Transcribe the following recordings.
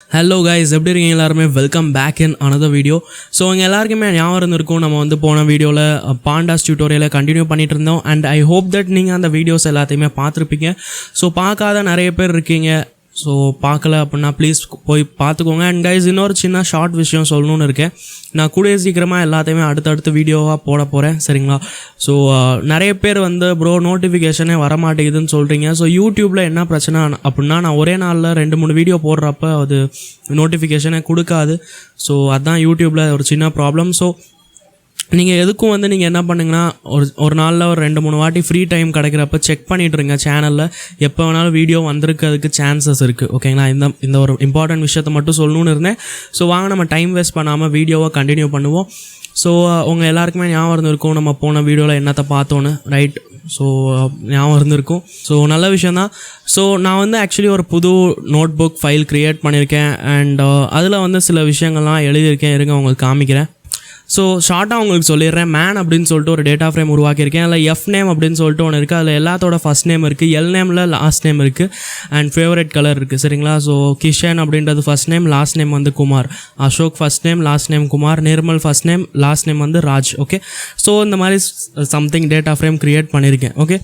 Hello guys, எப்படி இருக்கீங்க எல்லாரும்? Welcome back in another video. So உங்கள் எல்லாருக்குமே ஞாபகம் இருந்திருக்கும், நம்ம வந்து போன வீடியோவில் பாண்டாஸ் டியூட்டோரியலை கண்டினியூ பண்ணிட்டு இருந்தோம். அண்ட் ஐ ஹோப் தட் நீங்கள் அந்த வீடியோஸ் எல்லாத்தையுமே பார்த்துருப்பீங்க. ஸோ பார்க்காத நிறைய பேர் இருக்கீங்க. ஸோ பார்க்கல அப்படின்னா ப்ளீஸ் போய் பார்த்துக்கோங்க. அண்ட் கைஸ், இன்னொரு சின்ன ஷார்ட் விஷயம் சொல்லணும்னு இருக்கேன். நான் கூடிய சீக்கிரமாக எல்லாத்தையுமே அடுத்தடுத்து வீடியோவாக போட போகிறேன், சரிங்களா? ஸோ நிறைய பேர் வந்து ப்ரோ நோட்டிஃபிகேஷனே வரமாட்டேங்குதுன்னு சொல்கிறீங்க. ஸோ யூடியூப்பில் என்ன பிரச்சனை அப்படின்னா, நான் ஒரே நாளில் 2-3 வீடியோ போடுறப்ப அது நோட்டிஃபிகேஷனே கொடுக்காது. ஸோ அதுதான் யூடியூப்பில் ஒரு சின்ன ப்ராப்ளம். ஸோ நீங்கள் எதுக்கும் வந்து நீங்கள் என்ன பண்ணுங்கன்னா, ஒரு நாளில் ஒரு 2-3 வாட்டி ஃப்ரீ டைம் கிடைக்கிறப்ப செக் பண்ணிட்டுருங்க சேனலில். எப்போ வேணாலும் வீடியோ வந்திருக்கிறதுக்கு சான்சஸ் இருக்குது, ஓகேங்களா? இந்த ஒரு இம்பார்ட்டன்ட் விஷயத்தை மட்டும் சொல்லணும்னு இருந்தேன். ஸோ வாங்க நம்ம டைம் வேஸ்ட் பண்ணாமல் வீடியோவை கண்டினியூ பண்ணுவோம். ஸோ உங்கள் எல்லாருக்குமே ஞாபகம் இருந்திருக்கும், நம்ம போன வீடியோவில் என்னத்தை பார்த்தோன்னு, ரைட்? ஸோ ஞாபகம் இருந்திருக்கும். ஸோ நல்ல விஷயந்தான். ஸோ நான் வந்து ஆக்சுவலி ஒரு புது நோட் புக் ஃபைல் க்ரியேட் பண்ணியிருக்கேன். அண்ட் அதில் வந்து சில விஷயங்கள்லாம் எழுதியிருக்கேன், இருங்க உங்களுக்கு காமிக்கிறேன். ஸோ ஷார்ட்டாக உங்களுக்கு சொல்லிடுறேன். மேன் அப்படின்னு சொல்லிட்டு ஒரு டேட்டா ஃப்ரேம் உருவாக்கியிருக்கேன். அதில் எஃப் நேம் அப்படின்னு சொல்லிட்டு ஒன்று இருக்குது. அதில் எல்லாத்தோட ஃபஸ்ட் நேம் இருக்குது, எல் நேமில் லாஸ்ட் நேம் இருக்குது, அண்ட் ஃபேவரட் கலர் இருக்குது, சரிங்களா? ஸோ கிஷன் அப்படின்றது ஃபஸ்ட் நேம், லாஸ்ட் நேம் வந்து Kumar. Ashok first name, last name Kumar. Nirmal first name, last name வந்து ராஜ். ஓகே, ஸோ இந்த மாதிரி சம்திங் டேட்டா ஃப்ரேம் க்ரியேட் பண்ணியிருக்கேன். ஓகே,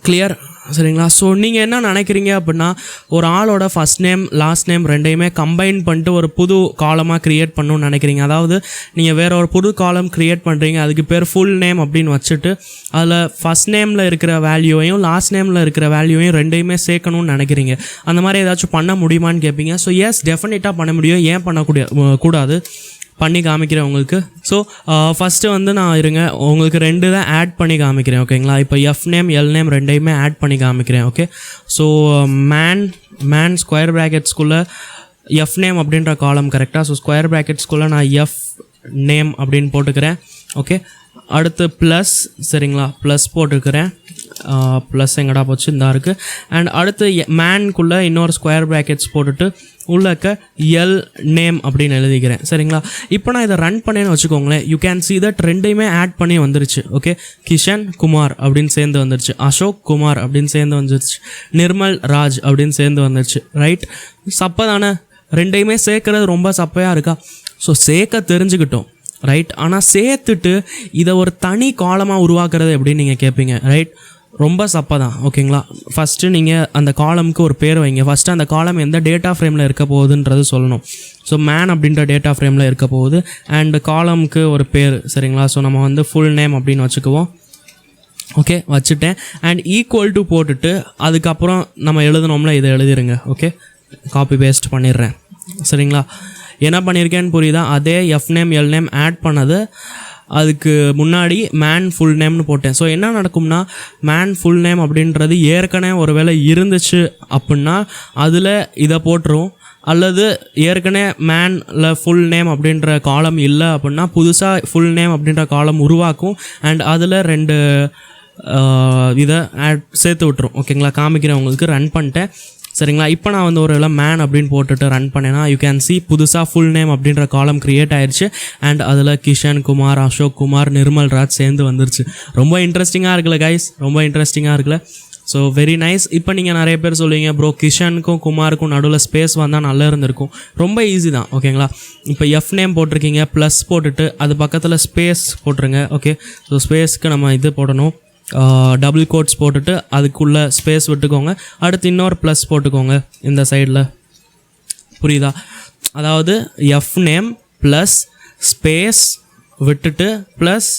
கிளியர், சரிங்களா? ஸோ நீங்கள் என்ன நினைக்கிறீங்க அப்படின்னா, ஒரு ஆளோட ஃபஸ்ட் நேம் லாஸ்ட் நேம் ரெண்டையுமே கம்பைன் பண்ணிட்டு ஒரு புது காலமாக க்ரியேட் பண்ணணும்னு நினைக்கிறீங்க. அதாவது நீங்கள் வேறு ஒரு புது காலம் க்ரியேட் பண்ணுறீங்க, அதுக்கு பேர் ஃபுல் நேம் அப்படின்னு வச்சுட்டு அதில் ஃபஸ்ட் நேமில் இருக்கிற வேல்யூவையும் லாஸ்ட் நேமில் இருக்கிற வேல்யூவையும் ரெண்டையுமே சேர்க்கணும்னு நினைக்கிறீங்க. அந்த மாதிரி ஏதாச்சும் பண்ண முடியுமான்னு கேட்பீங்க. ஸோ எஸ், டெஃபினட்டாக பண்ண முடியும். ஏன் கூடாது? பண்ணி காமிக்கிறேன் உங்களுக்கு. ஸோ ஃபஸ்ட்டு வந்து நான் இருங்க உங்களுக்கு 2 தான் ஆட் பண்ணி காமிக்கிறேன், ஓகேங்களா? இப்போ எஃப் நேம் எல் நேம் ரெண்டையுமே ஆட் பண்ணி காமிக்கிறேன். ஓகே, ஸோ மேன் ஸ்கொயர் ப்ராக்கெட்ஸ்குள்ளே எஃப் நேம் அப்படின்ற காலம் கரெக்டாக. ஸோ ஸ்கொயர் ப்ராக்கெட்ஸ்குள்ளே நான் எஃப் நேம் அப்படின்னு போட்டுக்கிறேன். ஓகே, அடுத்து ப்ளஸ், சரிங்களா? ப்ளஸ் போட்டுக்கிறேன். ப்ளஸ் எங்கடா போச்சு, இந்த இருக்குது. அண்ட் அடுத்து மேன்குள்ளே இன்னொரு ஸ்கொயர் ப்ராக்கெட்ஸ் போட்டுட்டு உள்ளக்க எல் நேம் அப்படின்னு எழுதிக்கிறேன், சரிங்களா? இப்போ நான் இதை ரன் பண்ணேன்னு வச்சுக்கோங்களேன். யூ கேன் சி தட் ரெண்டையுமே ஆட் பண்ணி வந்துருச்சு. ஓகே, கிஷன் குமார் அப்படின்னு சேர்ந்து வந்துருச்சு, அசோக் குமார் அப்படின்னு சேர்ந்து வந்துருச்சு, நிர்மல் ராஜ் அப்படின்னு சேர்ந்து வந்துருச்சு, ரைட்? சப்பை தானே? ரெண்டையுமே சேர்க்கறது ரொம்ப சப்பையாக இருக்கா? ஸோ சேர்க்க தெரிஞ்சுக்கிட்டோம், ரைட்? ஆனால் சேர்த்துட்டு இதை ஒரு தனி காலமாக உருவாக்குறது எப்படின்னு நீங்கள் கேட்பீங்க, ரைட்? ரொம்ப சப்பை தான், ஓகேங்களா? ஃபஸ்ட்டு நீங்கள் அந்த காலமுக்கு ஒரு பேர் வைங்க. ஃபஸ்ட்டு அந்த காலம் எந்த டேட்டா ஃப்ரேமில் இருக்க போகுதுன்றது சொல்லணும். ஸோ மேன் அப்படின்ற டேட்டா ஃப்ரேமில் இருக்க போகுது. அண்ட் காலமுக்கு ஒரு பேர், சரிங்களா? ஸோ நம்ம வந்து ஃபுல் நேம் அப்படின்னு வச்சுக்குவோம். ஓகே, வச்சுட்டேன். அண்ட் ஈக்குவல் டு போட்டுட்டு அதுக்கப்புறம் நம்ம எழுதணும்ல, இதை எழுதிருங்க. ஓகே, காப்பி பேஸ்ட் பண்ணிடுறேன், சரிங்களா? என்ன பண்ணியிருக்கேன்னு புரியுதா? அதே F name L name add பண்ணது அதுக்கு முன்னாடி மேன் ஃபுல் நேம்னு போட்டேன். ஸோ என்ன நடக்கும்னா, மேன் ஃபுல் நேம் அப்படின்றது ஏற்கனவே ஒரு வேளை இருந்துச்சு அப்படின்னா அதில் இதை போட்டுரும். அல்லது ஏற்கனவே மேனில் ஃபுல் நேம் அப்படின்ற காலம் இல்லை அப்படின்னா புதுசாக ஃபுல் நேம் அப்படின்ற காலம் உருவாக்கும். அண்ட் அதில் 2 இதை சேர்த்து விட்டுரும், ஓகேங்களா? காமிக்கிறேன் உங்களுக்கு. ரன் பண்ணிட்டேன், சரிங்களா? இப்போ நான் வந்து ஒரு மேன் அப்படின்னு போட்டுட்டு ரன் பண்ணேன்னா யூ கேன் சி புதுசாக ஃபுல் நேம் அப்படின்ற காலம் க்ரியேட் ஆயிடுச்சு. அண்ட் அதில் கிஷன் குமார், அசோக் குமார், நிர்மல் ராஜ் சேர்ந்து வந்துருச்சு. ரொம்ப இன்ட்ரெஸ்டிங்காக இருக்குல்ல கைஸ்? ரொம்ப இன்ட்ரெஸ்டிங்காக இருக்குல்ல? So very nice. இப்போ நீங்கள் நிறைய பேர் சொல்லுவீங்க, ப்ரோ கிஷனுக்கும் குமாருக்கும் நடுவில் ஸ்பேஸ் வந்தால் நல்லா இருந்திருக்கும். ரொம்ப ஈஸி தான், ஓகேங்களா? இப்போ எஃப் நேம் போட்டிருக்கீங்க, ப்ளஸ் போட்டுட்டு அது பக்கத்தில் ஸ்பேஸ் போட்டுருங்க. ஓகே, ஸோ ஸ்பேஸ்க்கு நம்ம இது போடணும், டபுள் கோட்ஸ் போட்டுட்டு அதுக்குள்ளே ஸ்பேஸ் விட்டுக்கோங்க. அடுத்து இன்னொரு ப்ளஸ் போட்டுக்கோங்க இந்த சைடில், புரியுதா? அதாவது எஃப் நேம் ப்ளஸ் ஸ்பேஸ் விட்டுட்டு ப்ளஸ்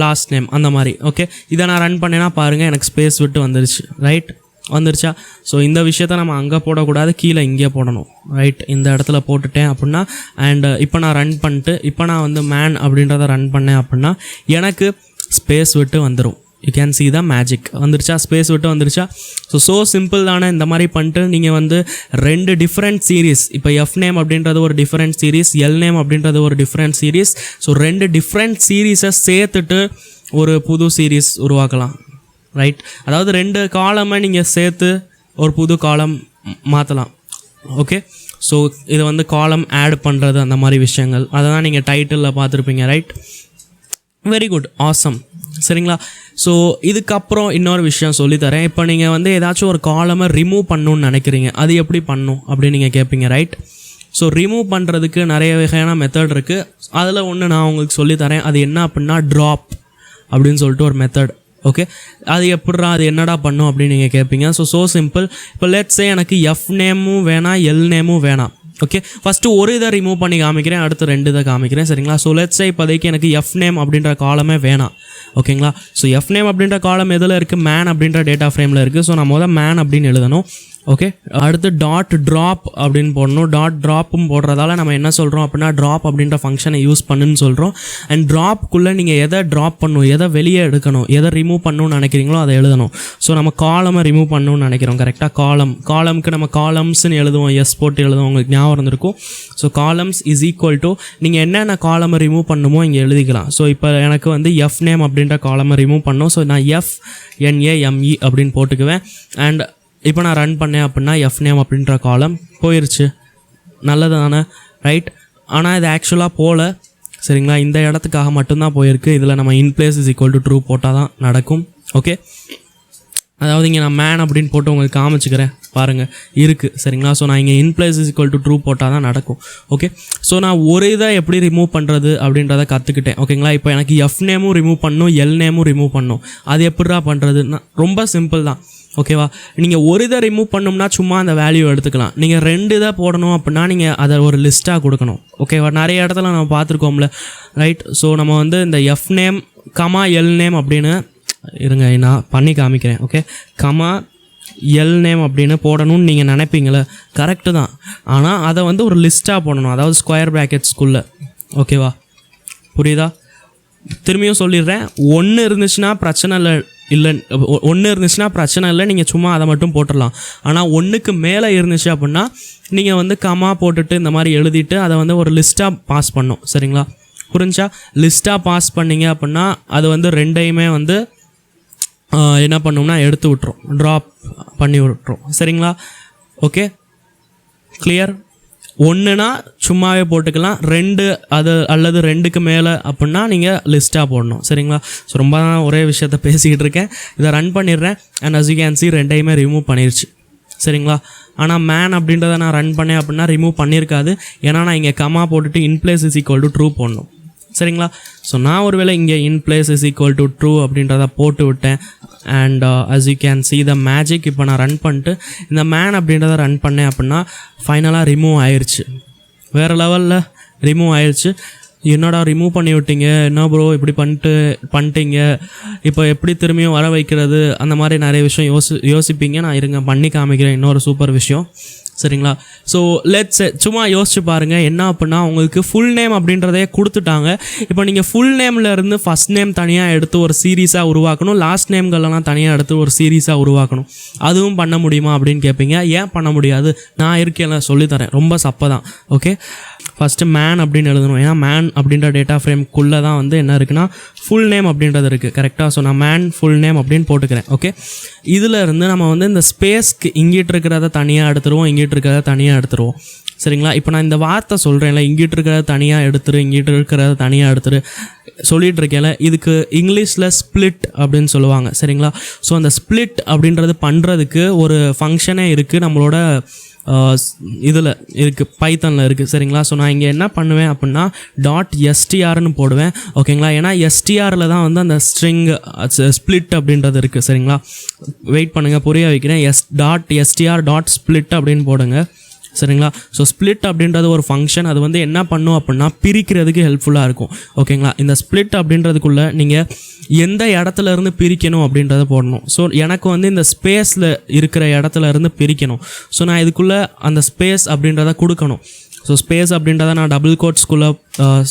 லாஸ்ட் நேம், அந்த மாதிரி. ஓகே, இதை நான் ரன் பண்ணேன்னா பாருங்கள், எனக்கு ஸ்பேஸ் விட்டு வந்துருச்சு, ரைட்? வந்துருச்சா? ஸோ இந்த விஷயத்த நம்ம அங்கே போடக்கூடாது, கீழே இங்கே போடணும், ரைட்? இந்த இடத்துல போட்டுட்டேன் அப்படின்னா. அண்ட் இப்போ நான் ரன் பண்ணிட்டு இப்போ நான் வந்து மேன் அப்படின்றத ரன் பண்ணேன் அப்படின்னா எனக்கு ஸ்பேஸ் விட்டு வந்துடும். You can see the magic. வந்துருச்சா? ஸ்பேஸ் விட்டு வந்துருச்சா? ஸோ சிம்பிள் தானே? இந்த மாதிரி பண்ணிட்டு நீங்கள் வந்து 2 டிஃப்ரெண்ட் சீரீஸ், இப்போ எஃப் நேம் அப்படின்றது ஒரு டிஃப்ரெண்ட் சீரீஸ், எல் நேம் அப்படின்றது ஒரு டிஃப்ரெண்ட் சீரீஸ். ஸோ 2 டிஃப்ரெண்ட் சீரீஸை சேர்த்துட்டு ஒரு புது சீரீஸ் உருவாக்கலாம், ரைட்? அதாவது 2 காலமை நீங்கள் சேர்த்து ஒரு புது காலம் மாற்றலாம். ஓகே, ஸோ இது வந்து காலம் ஆட் பண்ணுறது, அந்த மாதிரி விஷயங்கள் அதை தான் நீங்கள் டைட்டிலில் பார்த்துருப்பீங்க, ரைட்? Very good, awesome. சரிங்களா. ஸோ இதுக்கப்புறம் இன்னொரு விஷயம் சொல்லித்தரேன். இப்போ நீங்கள் வந்து ஏதாச்சும் ஒரு காலமை ரிமூவ் பண்ணணுன்னு நினைக்கிறீங்க, அது எப்படி பண்ணணும் அப்படின்னு நீங்கள் கேட்பீங்க, ரைட்? ஸோ ரிமூவ் பண்ணுறதுக்கு நிறைய வகையான மெத்தட் இருக்குது. அதில் ஒன்று நான் உங்களுக்கு சொல்லித்தரேன். அது என்ன அப்படின்னா ட்ராப் அப்படின்னு சொல்லிட்டு ஒரு மெத்தட். ஓகே, அது எப்படிரா, அது என்னடா பண்ணும் அப்படின்னு நீங்கள் கேட்பீங்க. So simple. இப்போ லெட்ஸே எனக்கு எஃப் நேமும் வேணாம், எல் நேமும் வேணாம். ஓகே, ஃபஸ்ட்டு ஒரு இதை ரிமூவ் பண்ணி காமிக்கிறேன், அடுத்து 2 இதை காமிக்கிறேன், சரிங்களா. ஸோ லெட்ஸே இப்போதைக்கு எனக்கு எஃப் நேம் அப்படின்ற காலமே வேணாம். ஓகேங்களா. ஸோ எஃப் நேம் அப்படின்ற காலம் எதில் இருக்குது? மேன் அப்படின்ற டேட்டா ஃப்ரேமில் இருக்குது. ஸோ நான் முதல்ல மேன் அப்படின்னு எழுதணும். ஓகே, அடுத்து டாட் ட்ராப் அப்படின்னு போடணும். டாட் ட்ராப்பும் போடுறதால நம்ம என்ன சொல்கிறோம் அப்படின்னா ட்ராப் அப்படின்ற ஃபங்க்ஷனை யூஸ் பண்ணுன்னு சொல்கிறோம். அண்ட் ட்ராப்புக்குள்ளே நீங்கள் எதை ட்ராப் பண்ணணும், எதை வெளியே எடுக்கணும், எதை ரிமூவ் பண்ணணும்னு நினைக்கிறீங்களோ அதை எழுதணும். ஸோ நம்ம காலமை ரிமூவ் பண்ணணும்னு நினைக்கிறோம், கரெக்டாக. காலம்க்கு நம்ம காலம்ஸ்ன்னு எழுதுவோம், எஸ் போட்டு எழுதுவோம், உங்களுக்கு ஞாபகம் இருந்திருக்கும். So columns is equal to நீங்கள் என்னென்ன காலமை ரிமூவ் பண்ணுமோ இங்கே எழுதிக்கலாம். ஸோ இப்போ எனக்கு வந்து எஃப் நேம் அப்படின்ற காலமை ரிமூவ் பண்ணணும். ஸோ நான் FNAME அப்படின்னு போட்டுக்குவேன். அண்ட் இப்போ நான் ரன் பண்ணேன் அப்படின்னா எஃப் நேம் அப்படின்ற காலம் போயிடுச்சு. நல்லது தானே, ரைட்? ஆனால் இது ஆக்சுவலாக போகல, சரிங்களா. இந்த இடத்துக்காக மட்டும்தான் போயிருக்கு. இதில் நம்ம இன்பிளேஸ் இஸ் ஈக்குவல் டு ட்ரூ போட்டால் தான் நடக்கும். ஓகே, அதாவது இங்கே நான் மேன் அப்படின்னு போட்டு உங்களுக்கு காமிச்சிக்கிறேன் பாருங்கள், இருக்குது, சரிங்களா. ஸோ நான் இங்கே இன்பிளேஸ் இஸ் ஈக்குவல் டு ட்ரூ போட்டால் தான் நடக்கும். ஓகே, ஸோ நான் ஒரு இதை எப்படி ரிமூவ் பண்ணுறது அப்படின்றத கற்றுக்கிட்டேன். ஓகேங்களா. இப்போ எனக்கு எஃப் நேமும் ரிமூவ் பண்ணணும், எல் நேமும் ரிமூவ் பண்ணணும். அது எப்படிடா பண்ணுறதுன்னா ரொம்ப சிம்பிள் தான். ஓகேவா. நீங்கள் ஒரு இதை ரிமூவ் பண்ணணும்னா சும்மா அந்த வேல்யூ எடுத்துக்கலாம். நீங்கள் 2 இதை போடணும் அப்படின்னா நீங்கள் அதை ஒரு லிஸ்ட்டாக கொடுக்கணும். ஓகேவா. நிறைய இடத்துல நம்ம பார்த்துருக்கோம்ல, ரைட்? ஸோ நம்ம வந்து இந்த F name comma L name அப்படின்னு இருங்க நான் பண்ணி காமிக்கிறேன். ஓகே, கமா எல் நேம் அப்படின்னு போடணும்னு நீங்கள் நினைப்பீங்களே, கரெக்டு தான். ஆனால் அதை வந்து ஒரு லிஸ்ட்டாக போடணும், அதாவது ஸ்கொயர் ப்ராக்கெட்ஸ்குள்ளே. ஓகேவா, புரியுதா? திரும்பியும் சொல்லிடுறேன். 1 இருந்துச்சுன்னா பிரச்சனை இல்லை, 1 இருந்துச்சுன்னா பிரச்சனை இல்லை, நீங்கள் சும்மா அதை மட்டும் போட்டுடலாம். ஆனால் 1க்கு மேலே இருந்துச்சு அப்படின்னா நீங்கள் வந்து கமா போட்டுட்டு இந்த மாதிரி எழுதிட்டு அதை வந்து ஒரு லிஸ்ட்டாக பாஸ் பண்ணணும், சரிங்களா. புரிஞ்சா? லிஸ்ட்டாக பாஸ் பண்ணிங்க அப்படின்னா அது வந்து 2ஐயுமே வந்து என்ன பண்ணோம்னா எடுத்து விட்டுரும், ட்ராப் பண்ணி விட்டுரும், சரிங்களா. Okay, clear. 1னா சும்மாவே போட்டுக்கலாம், 2 அது அல்லது 2க்கு மேலே அப்படின்னா நீங்கள் லிஸ்ட்டாக போடணும், சரிங்களா. ஸோ ரொம்ப ஒரே விஷயத்த பேசிக்கிட்டு இருக்கேன். இதை ரன் பண்ணிடுறேன். And as you can see 2ஐயுமே ரிமூவ் பண்ணிருச்சு, சரிங்களா. ஆனால் மேன் அப்படின்றத நான் ரன் பண்ணேன் அப்படின்னா ரிமூவ் பண்ணியிருக்காது. ஏன்னா நான் இங்கே கமா போட்டுட்டு இன்பிளேஸ் இஸ் ஈக்குவல் டு ட்ரூ போடணும், சரிங்களா. ஸோ நான் ஒருவேளை இங்கே இன்பிளேஸ் இஸ் ஈக்குவல் டு ட்ரூ அப்படின்றத போட்டு விட்டேன். And as you can see the magic. இப்போ நான் ரன் பண்ணிட்டு இந்த மேன் அப்படின்றத ரன் பண்ணேன் அப்படின்னா ஃபைனலாக ரிமூவ் ஆயிடுச்சு, வேறு லெவலில் ரிமூவ் ஆயிடுச்சு. என்னடா ரிமூவ் பண்ணி விட்டீங்க, என்ன ப்ரோ இப்படி பண்ணிட்டீங்க, இப்போ எப்படி திரும்பியும் வர வைக்கிறது, அந்த மாதிரி நிறைய விஷயம் யோசிப்பீங்க. நான் இருங்க பண்ணி காமிக்கிறேன் இன்னொரு சூப்பர் விஷயம், சரிங்களா. ஸோ லெட்ஸ் சும்மா யோசிச்சு பாருங்கள். என்ன அப்படின்னா உங்களுக்கு ஃபுல் நேம் அப்படின்றதே கொடுத்துட்டாங்க. இப்போ நீங்கள் ஃபுல் நேமில் இருந்து ஃபஸ்ட் நேம் தனியாக எடுத்து ஒரு சீரீஸாக உருவாக்கணும், லாஸ்ட் நேம்களெல்லாம் தனியாக எடுத்து ஒரு சீரீஸாக உருவாக்கணும். அதுவும் பண்ண முடியுமா அப்படின்னு கேட்பீங்க. ஏன் பண்ண முடியாது? நான் இருக்கேன், சொல்லித்தரேன். ரொம்ப சப்பை தான். ஓகே, ஃபஸ்ட்டு மேன் அப்படின்னு எழுதணும். ஏன்னா மேன் அப்படின்ற டேட்டா ஃப்ரேம்குள்ளே தான் வந்து என்ன இருக்குன்னா ஃபுல் நேம் அப்படின்றது இருக்குது, கரெக்டாக. ஸோ நான் மேன் ஃபுல் நேம் அப்படின்னு போட்டுக்கிறேன். ஓகே, இதில் இருந்து நம்ம வந்து இந்த ஸ்பேஸ்க்கு இங்கிட்டு இருக்கிறத தனியாக எடுத்துருவோம், இங்கிட்டு இருக்கிறத தனியாக எடுத்துருவோம், சரிங்களா. இப்போ நான் இந்த வார்த்தை சொல்கிறேன்ல, இங்கிட்டு இருக்கிறத தனியாக எடுத்துரு, இங்கிட்டு இருக்கிறத தனியாக எடுத்துரு சொல்லிகிட்டு இருக்கேன்ல, இதுக்கு இங்கிலீஷில் ஸ்ப்ளிட் அப்படின்னு சொல்லுவாங்க, சரிங்களா. ஸோ அந்த ஸ்ப்ளிட் அப்படின்றது பண்ணுறதுக்கு ஒரு ஃபங்க்ஷனே இருக்குது, நம்மளோட இதில் இருக்குது, பைத்தனில் இருக்குது, சரிங்களா. ஸோ நான் இங்கே என்ன பண்ணுவேன் அப்படின்னா .strன்னு போடுவேன், ஓகேங்களா. ஏன்னா STRல தான் வந்து அந்த ஸ்ட்ரிங் ஸ்ப்ளிட் அப்படின்றது இருக்குது, சரிங்களா. வெயிட் பண்ணுங்கள், புரிய வைக்கிறேன். .str.split அப்படின்னு போடுங்க, சரிங்களா. ஸோ ஸ்ப்ளிட் அப்படின்றது ஒரு ஃபங்க்ஷன். அது வந்து என்ன பண்ணும் அப்படின்னா பிரிக்கிறதுக்கு ஹெல்ப்ஃபுல்லாக இருக்கும், ஓகேங்களா. இந்த ஸ்ப்ளிட் அப்படின்றதுக்குள்ளே நீங்கள் எந்த இடத்துல இருந்து பிரிக்கணும் அப்படின்றத போடணும். ஸோ எனக்கு வந்து இந்த ஸ்பேஸில் இருக்கிற இடத்துல இருந்து பிரிக்கணும். ஸோ நான் இதுக்குள்ளே அந்த ஸ்பேஸ் அப்படின்றத கொடுக்கணும். ஸோ ஸ்பேஸ் அப்படின்றத நான் டபுள் கோட்ஸ்குள்ளே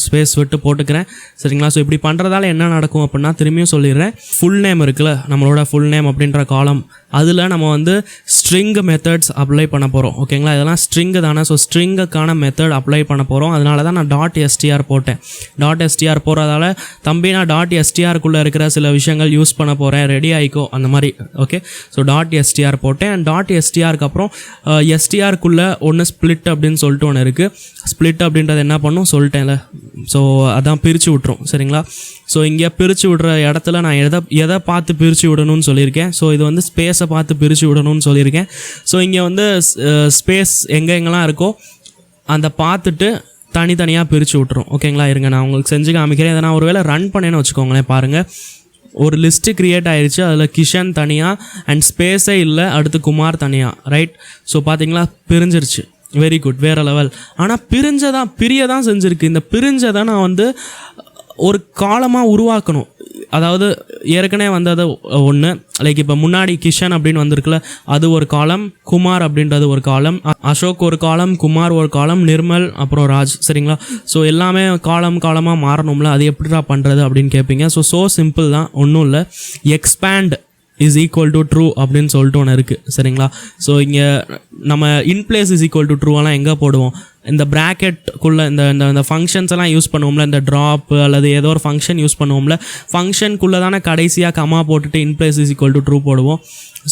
ஸ்பேஸ் விட்டு போட்டுக்கிறேன், சரிங்களா. ஸோ இப்படி பண்ணுறதால என்ன நடக்கும் அப்படின்னா திரும்பியும் சொல்லிடுறேன். ஃபுல் நேம் இருக்குல்ல, நம்மளோட ஃபுல் நேம் அப்படின்ற காலம், அதில் நம்ம வந்து ஸ்ட்ரிங் மெத்தட்ஸ் அப்ளை பண்ண போகிறோம், ஓகேங்களா. இதெல்லாம் ஸ்ட்ரிங்கு தானே. ஸோ ஸ்ட்ரிங்குக்கான மெத்தட் அப்ளை பண்ண போகிறோம். அதனால தான் நான் .str போட்டேன். .str போகிறதால தம்பி நான் .strக்குள்ளே இருக்கிற சில விஷயங்கள் யூஸ் பண்ண போகிறேன், ரெடி ஆகிக்கோ அந்த மாதிரி, ஓகே. ஸோ .str போட்டேன். .strக்கு அப்புறம் STRக்குள்ளே ஒன்று ஸ்ப்ளிட் அப்படின்னு சொல்லிட்டு ஒன்று இருக்குது. ஸ்ப்ளிட் அப்படின்றது என்ன பண்ணும் சொல்லிட்டேன்ல, சொல்லியிருந்தேன்ல. ஸோ அதான் பிரித்து விட்ரும். சரிங்களா? ஸோ இங்கே பிரித்து விடுற இடத்துல நான் எதை பார்த்து பிரித்து விடணும்னு சொல்லியிருக்கேன். ஸோ இது வந்து ஸ்பேஸை பார்த்து பிரித்து விடணும்னு சொல்லியிருக்கேன். ஸோ இங்கே வந்து ஸ்பேஸ் எங்கெங்கெல்லாம் இருக்கோ அந்த பார்த்துட்டு தனித்தனியாக பிரித்து விட்ரும். ஓகேங்களா? இருங்க நான் உங்களுக்கு செஞ்சு காமிக்கிறேன். இதை நான் ஒரு வேளை ரன் பண்ணேன்னு வச்சுக்கோங்களேன். பாருங்கள், ஒரு லிஸ்ட்டு க்ரியேட் ஆயிடுச்சு. அதில் கிஷன் தனியாக அண்ட் ஸ்பேஸே இல்லை, அடுத்து குமார் தனியாக. ரைட்? ஸோ பார்த்தீங்களா, பிரிஞ்சிருச்சு. வெரி குட், வேறு லெவல். ஆனால் பிரிய தான் செஞ்சுருக்கு. இந்த பிரிஞ்சதை நான் வந்து ஒரு காலமாக உருவாக்கணும். அதாவது ஏற்கனவே வந்தது ஒன்று, லைக் இப்போ முன்னாடி கிஷன் அப்படின்னு வந்திருக்குல்ல, அது ஒரு காலம், குமார் அப்படின்றது ஒரு காலம், அசோக் ஒரு காலம், குமார் ஒரு காலம், நிர்மல், அப்புறம் ராஜ். சரிங்களா? ஸோ எல்லாமே காலமாக மாறணும்ல, அது எப்படிடா பண்ணுறது அப்படின்னு கேட்பீங்க. ஸோ சிம்பிள் தான், ஒன்றும் இல்லை. Expand is equal to true அப்படின்னு சொல்லிட்டு ஒன்று இருக்குது. சரிங்களா? ஸோ இங்கே நம்ம இன்பிளேஸ் இஸ் ஈக்குவல் டு ட்ரூவெல்லாம் எங்கே போடுவோம்? இந்த ப்ராக்கெட்டுக்குள்ளே இந்த ஃபங்க்ஷன்ஸ் எல்லாம் யூஸ் பண்ணுவோம்ல, இந்த ட்ராப் அல்லது ஏதோ ஒரு ஃபங்க்ஷன் யூஸ் பண்ணுவோம்ல, ஃபங்க்ஷனுக்குள்ளே தானே கடைசியாக கமா போட்டுட்டு இன்பிளேஸ் இஸ் ஈக்குவல் டு ட்ரூ போடுவோம்.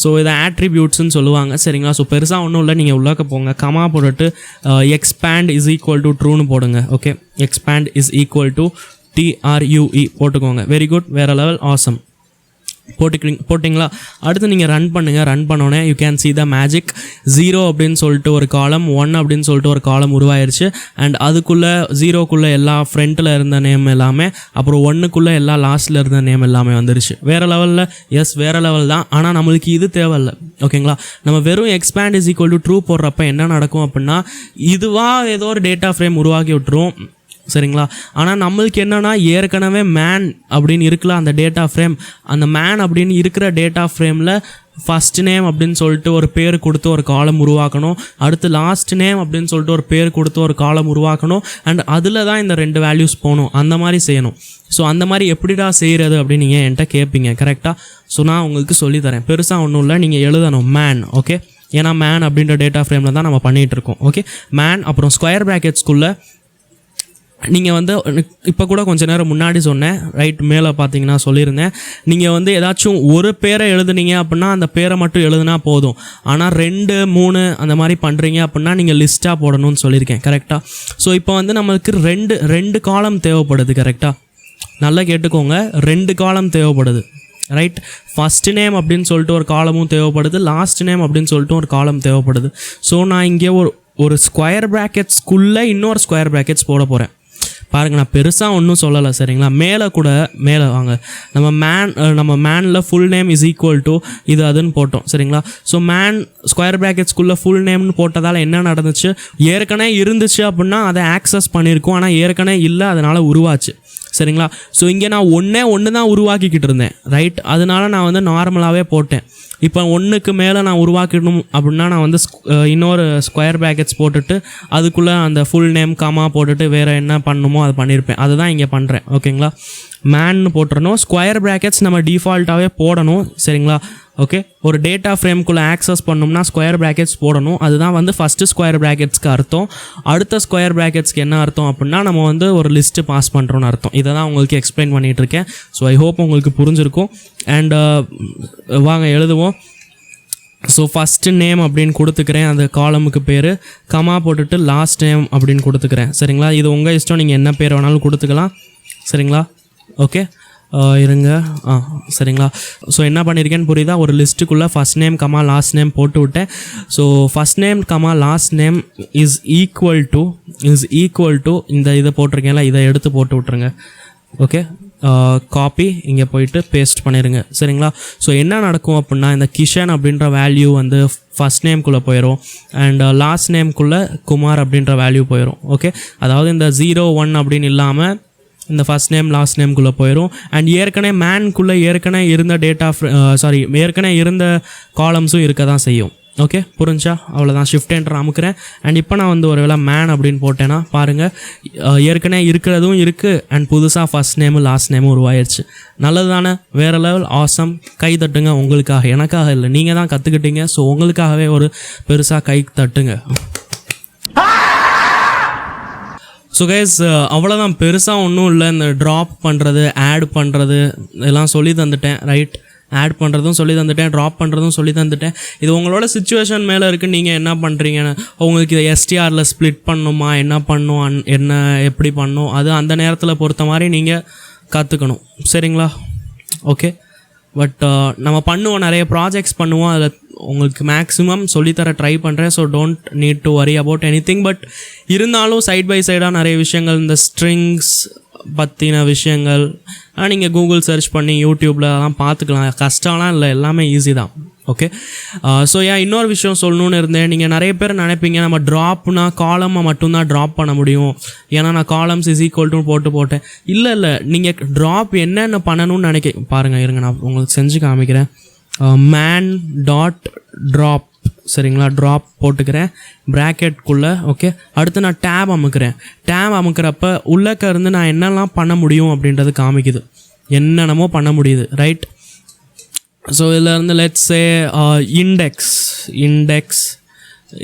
ஸோ இதை ஆட்ரிபியூட்ஸ்ன்னு சொல்லுவாங்க. சரிங்களா? ஸோ பெருசாக ஒன்றும் இல்லை, நீங்கள் உள்ளாக்க போங்க, கமா போட்டுட்டு எக்ஸ்பேண்ட் இஸ் ஈக்குவல் டு ட்ரூன்னு போடுங்க. Okay, expand is equal to TRUE போட்டுக்கோங்க. வெரி குட், வேறு லெவல், ஆசம். போட்டிங்களா? அடுத்து நீங்கள் ரன் பண்ணுங்கள். ரன் பண்ணோன்னே you can see the magic. 0 அப்படின்னு சொல்லிட்டு ஒரு காலம், 1 அப்படின்னு சொல்லிட்டு ஒரு காலம் உருவாயிருச்சு. அண்ட் அதுக்குள்ளே 0க்குள்ளே எல்லா ஃப்ரண்ட்டில் இருந்த நேம் எல்லாமே, அப்புறம் 1க்குள்ளே எல்லா லாஸ்ட்டில் இருந்த நேம் எல்லாமே வந்துருச்சு. வேறு லெவலில், எஸ் வேறு லெவல் தான். ஆனால் நம்மளுக்கு இது தேவையில்லை. ஓகேங்களா? நம்ம வெறும் expand is equal to true போடுறப்ப என்ன நடக்கும் அப்படின்னா, இதுவாக ஏதோ ஒரு டேட்டா ஃப்ரேம் உருவாக்கி விட்டுரும். சரிங்களா? ஆனால் நம்மளுக்கு என்னென்னா, ஏற்கனவே மேன் அப்படின்னு இருக்குல்ல அந்த டேட்டா ஃப்ரேம், அந்த மேன் அப்படின்னு இருக்கிற டேட்டா ஃப்ரேமில் ஃபஸ்ட் நேம் அப்படின்னு சொல்லிட்டு ஒரு பேர் கொடுத்து ஒரு காலம் உருவாக்கணும். அடுத்து லாஸ்ட் நேம் அப்படின்னு சொல்லிட்டு ஒரு பேர் கொடுத்து ஒரு காலம் உருவாக்கணும். அண்ட் அதில் தான் இந்த 2 வேல்யூஸ் போகணும். அந்த மாதிரி செய்யணும். ஸோ அந்த மாதிரி எப்படிடா செய்கிறது அப்படின்னு நீங்கள் என்கிட்ட கேட்பீங்க. கரெக்டாக? ஸோ நான் உங்களுக்கு சொல்லித்தரேன். பெருசாக ஒன்றும் இல்லை, நீங்கள் எழுதணும் மேன். ஓகே, ஏன்னா மேன் அப்படின்ற டேட்டா ஃப்ரேமில் தான் நம்ம பண்ணிகிட்ருக்கோம். ஓகே, மேன், அப்புறம் ஸ்கொயர் ப்ராக்கெட்ஸ்குள்ளே நீங்கள் வந்து இப்போ கூட கொஞ்சம் நேரம் முன்னாடி சொன்னேன், ரைட்? மேலே பார்த்தீங்கன்னா சொல்லியிருந்தேன், நீங்கள் வந்து ஏதாச்சும் ஒரு பேரை எழுதுனீங்க அப்படின்னா அந்த பேரை மட்டும் எழுதுனா போதும். ஆனால் 2, 3 அந்த மாதிரி பண்ணுறீங்க அப்படின்னா நீங்கள் லிஸ்ட்டாக போடணும்னு சொல்லியிருக்கேன். கரெக்டாக? ஸோ இப்போ வந்து நம்மளுக்கு ரெண்டு காலம் தேவைப்படுது. கரெக்டாக? நல்லா கேட்டுக்கோங்க, 2 காலம் தேவைப்படுது. ரைட்? ஃபஸ்ட் நேம் அப்படின்னு சொல்லிட்டு ஒரு காலமும் தேவைப்படுது, லாஸ்ட் நேம் அப்படின்னு சொல்லிட்டு ஒரு காலம் தேவைப்படுது. ஸோ நான் இங்கே ஒரு ஸ்கொயர் ப்ராக்கெட்ஸ்குள்ளே இன்னொரு ஸ்கொயர் ப்ராக்கெட்ஸ் போட போகிறேன். பாருங்கள், நான் பெருசாக ஒன்றும் சொல்லலை. சரிங்களா? மேலே வாங்க, நம்ம மேனில் full name is equal to இது அதுன்னு போட்டோம். சரிங்களா? ஸோ மேன் ஸ்கொயர் ப்ராக்கெட்ஸ்குள்ளே ஃபுல் நேம்னு போட்டதால் என்ன நடந்துச்சு? ஏற்கனவே இருந்துச்சு அப்படின்னா அதை ஆக்சஸ் பண்ணியிருக்கோம், ஆனால் ஏற்கனவே இல்லை, அதனால் உருவாச்சு. சரிங்களா? ஸோ இங்கே நான் ஒன்று தான் உருவாக்கிக்கிட்டு இருந்தேன். ரைட்? அதனால நான் வந்து நார்மலாகவே போட்டேன். இப்போ 1க்கு மேலே நான் உருவாக்கிடணும் அப்படின்னா நான் வந்து இன்னொரு ஸ்கொயர் ப்ராக்கெட்ஸ் போட்டுட்டு அதுக்குள்ளே அந்த ஃபுல் நேம் காமா போட்டுட்டு வேறு என்ன பண்ணணுமோ அதை பண்ணியிருப்பேன். அதுதான் இங்கே பண்ணுறேன். ஓகேங்களா? மேன்னு போட்டுறணும். ஸ்கொயர் ப்ராக்கெட்ஸ் நம்ம டிஃபால்ட்டாகவே போடணும். சரிங்களா? ஓகே, ஒரு டேட்டா ஃப்ரேம்குள்ளே ஆக்சஸ் பண்ணோம்னா ஸ்கொயர் ப்ராக்கெட்ஸ் போடணும். அதுதான் வந்து ஃபஸ்ட்டு ஸ்கொயர் ப்ராக்கெட்ஸ்க்கு அர்த்தம். அடுத்த ஸ்கொயர் ப்ராக்கெட்ஸ்க்கு என்ன அர்த்தம் அப்படின்னா, நம்ம வந்து ஒரு லிஸ்ட்டு பாஸ் பண்ணுறோன்னு அர்த்தம். இதை தான் உங்களுக்கு எக்ஸ்பிளைன் பண்ணிகிட்ருக்கேன். ஸோ ஐ ஹோப் உங்களுக்கு புரிஞ்சிருக்கும். அண்ட் வாங்க எழுதுவோம். ஸோ ஃபஸ்ட்டு நேம் அப்படின்னு கொடுத்துக்கிறேன், அந்த காலமுக்கு பேர், கமா போட்டுட்டு லாஸ்ட் நேம் அப்படின்னு கொடுத்துக்கிறேன். சரிங்களா? இது உங்கள் இஷ்டம், நீங்கள் என்ன பேர் வேணாலும் கொடுத்துக்கலாம். சரிங்களா? ஓகே, இருங்க. சரிங்களா? ஸோ என்ன பண்ணியிருக்கேன்னு புரியுதா? ஒரு லிஸ்ட்டுக்குள்ளே first name comma last name போட்டு விட்டேன். So first name comma last name is equal to இந்த இதை போட்டிருக்கேன்ல, இதை எடுத்து போட்டு விட்ருங்க. ஓகே, காப்பி இங்கே போயிட்டு பேஸ்ட் பண்ணிடுங்க. சரிங்களா? ஸோ என்ன நடக்கும் அப்படின்னா, இந்த கிஷன் அப்படின்ற வேல்யூ வந்து ஃபஸ்ட் நேம்குள்ளே போயிடும் அண்ட் லாஸ்ட் நேம்குள்ளே குமார் அப்படின்ற வேல்யூ போயிடும். ஓகே, அதாவது இந்த 0, 1 அப்படின்னு இல்லாமல் இந்த ஃபஸ்ட் நேம் லாஸ்ட் நேம்குள்ளே போயிடும். அண்ட் ஏற்கனவே மேன்குள்ளே ஏற்கனவே இருந்த காலம்ஸும் இருக்க தான் செய்யும். ஓகே, புரிஞ்சா? அவ்வளோதான். ஷிஃப்ட் என்டர் அமுக்கிறேன். அண்ட் இப்போ நான் வந்து ஒரு வேளை மேன் அப்படின்னு போட்டேன்னா பாருங்கள், ஏற்கனவே இருக்கிறதும் இருக்குது அண்ட் புதுசாக ஃபஸ்ட் நேமு லாஸ்ட் நேமும் உருவாயிருச்சு. நல்லது தானே? வேறு லெவல், ஆசம். கை தட்டுங்க உங்களுக்காக, எனக்காக இல்லை, நீங்கள் தான் கற்றுக்கிட்டீங்க. ஸோ உங்களுக்காகவே ஒரு பெருசாக கை தட்டுங்க. ஸோ கைஸ், அவ்வளோதான். பெருசாக ஒன்றும் இல்லை. இந்த ட்ராப் பண்ணுறது, ஆட் பண்ணுறது இதெல்லாம் சொல்லி தந்துட்டேன். ரைட்? ஆட் பண்ணுறதும் சொல்லி தந்துட்டேன், ட்ராப் பண்ணுறதும் சொல்லி தந்துட்டேன். இது உங்களோட சுச்சுவேஷன் மேலே இருக்குது. நீங்கள் என்ன பண்ணுறீங்க, உங்களுக்கு இதை எஸ்டிஆரில் ஸ்ப்ளிட் பண்ணணுமா, என்ன பண்ணும், என்ன எப்படி பண்ணும், அது அந்த நேரத்தில் பொறுத்த மாதிரி நீங்கள் கற்றுக்கணும். சரிங்களா? ஓகே. பட் நம்ம பண்ணுவோம், நிறைய ப்ராஜெக்ட்ஸ் பண்ணுவோம், அதில் உங்களுக்கு மேக்ஸிமம் சொல்லித்தர ட்ரை பண்ணுறேன். So don't need to worry about any thing. But இருந்தாலும் சைட் பை சைடாக நிறைய விஷயங்கள், இந்த ஸ்ட்ரிங்ஸ் பற்றின விஷயங்கள் நீங்கள் கூகுள் சர்ச் பண்ணி யூடியூப்பில் அதெல்லாம் பார்த்துக்கலாம். கஷ்டம்லாம் இல்லை, எல்லாமே ஈஸி தான். ஓகே. ஸோ இன்னொரு விஷயம் சொல்லணுன்னு இருந்தேன். நீங்கள் நிறைய பேர் நினைப்பீங்க நம்ம ட்ராப்னா காலமை மட்டும்தான் ட்ராப் பண்ண முடியும், ஏன்னா நான் காலம்ஸ் இஸ் ஈக்குவல் டு போட்டேன். இல்லை, நீங்கள் ட்ராப் என்னென்ன பண்ணணும்னு பாருங்கள், இருங்க நான் உங்களுக்கு செஞ்சு காமிக்கிறேன். மேன் டாட் ட்ராப், சரிங்களா? ட்ராப் போட்டுக்கிறேன் ப்ராக்கெட்குள்ளே. ஓகே. அடுத்து நான் டேப் அமுக்கிறப்ப உள்ளக்க இருந்து நான் என்னெல்லாம் பண்ண முடியும் அப்படின்றது காமிக்குது. என்னென்னமோ பண்ண முடியுது, ரைட்? ஸோ இதில் இருந்து let's say index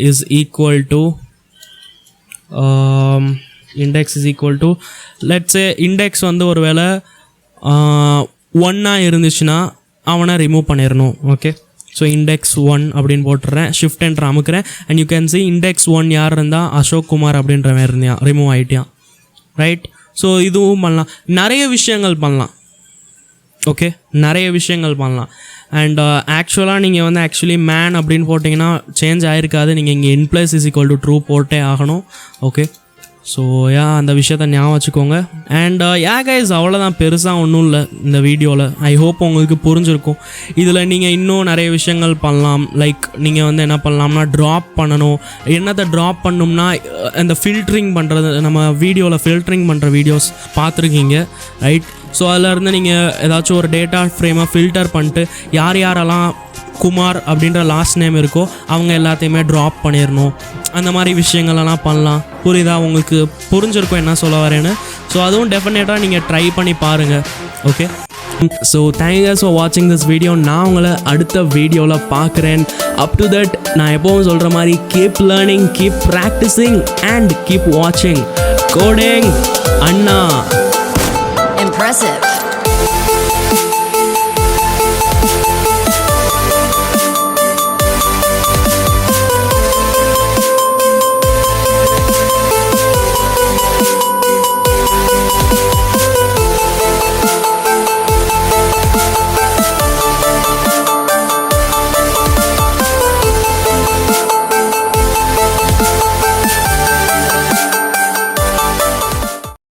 is equal to let's say index வந்து ஒரு வேளை 1 இருந்துச்சுன்னா அவனை ரிமூவ் பண்ணிடணும். ஓகே. ஸோ இண்டெக்ஸ் 1 அப்படின்னு போட்டுறேன், ஷிஃப்ட் என்டர் அமுக்கிறேன். And you can see index 1 யார் இருந்தால் அசோக் குமார் அப்படின்ற மாதிரி இருந்தான், ரிமூவ் ஆகிட்டான், ரைட்? ஸோ இதுவும் பண்ணலாம், நிறைய விஷயங்கள் பண்ணலாம். ஓகே, நிறைய விஷயங்கள் பண்ணலாம். அண்ட் ஆக்சுவலாக நீங்கள் வந்து மேன் அப்படின்னு போட்டிங்கன்னா சேஞ்ச் ஆகிருக்காது. நீங்கள் இங்கே இன்ப்ளஸ் இஸ் ஈக்குவல் டு ட்ரூ போட்டே ஆகணும். ஓகே. ஸோ அந்த விஷயத்த ஞாபகம் வச்சுக்கோங்க. அண்ட் கைஸ், அவ்வளோதான், பெருசாக ஒன்றும் இல்லை இந்த வீடியோவில். ஐ ஹோப் உங்களுக்கு புரிஞ்சிருக்கும். இதில் நீங்கள் இன்னும் நிறைய விஷயங்கள் பண்ணலாம். லைக் நீங்கள் வந்து என்ன பண்ணலாம்னா ட்ராப் பண்ணணும். என்னத்தை ட்ராப் பண்ணணும்னா அந்த ஃபில்டரிங் பண்ணுறது, நம்ம வீடியோவில் ஃபில்டரிங் பண்ணுற வீடியோஸ் பார்த்துருக்கீங்க, ரைட்? ஸோ அதிலேருந்து நீங்கள் ஏதாச்சும் ஒரு டேட்டா ஃப்ரேமை ஃபில்டர் பண்ணிட்டு யாரெல்லாம் குமார் அப்படின்ற லாஸ்ட் நேம் இருக்கோ அவங்க எல்லாத்தையுமே ட்ராப் பண்ணிடணும். அந்த மாதிரி விஷயங்களெல்லாம் பண்ணலாம். புரியுதா? உங்களுக்கு புரிஞ்சிருக்கும் என்ன சொல்ல வரேன்னு. ஸோ அதுவும் டெஃபினட்டாக நீங்கள் ட்ரை பண்ணி பாருங்கள். Okay. So thank you for வாட்சிங் திஸ் வீடியோ. நான் உங்களை அடுத்த வீடியோவில் பார்க்குறேன். அப் டு தட் நான் எப்போவும் சொல்கிற மாதிரி keep learning, keep practising and keep வாட்சிங். கோடிங் அண்ணா. Impressive.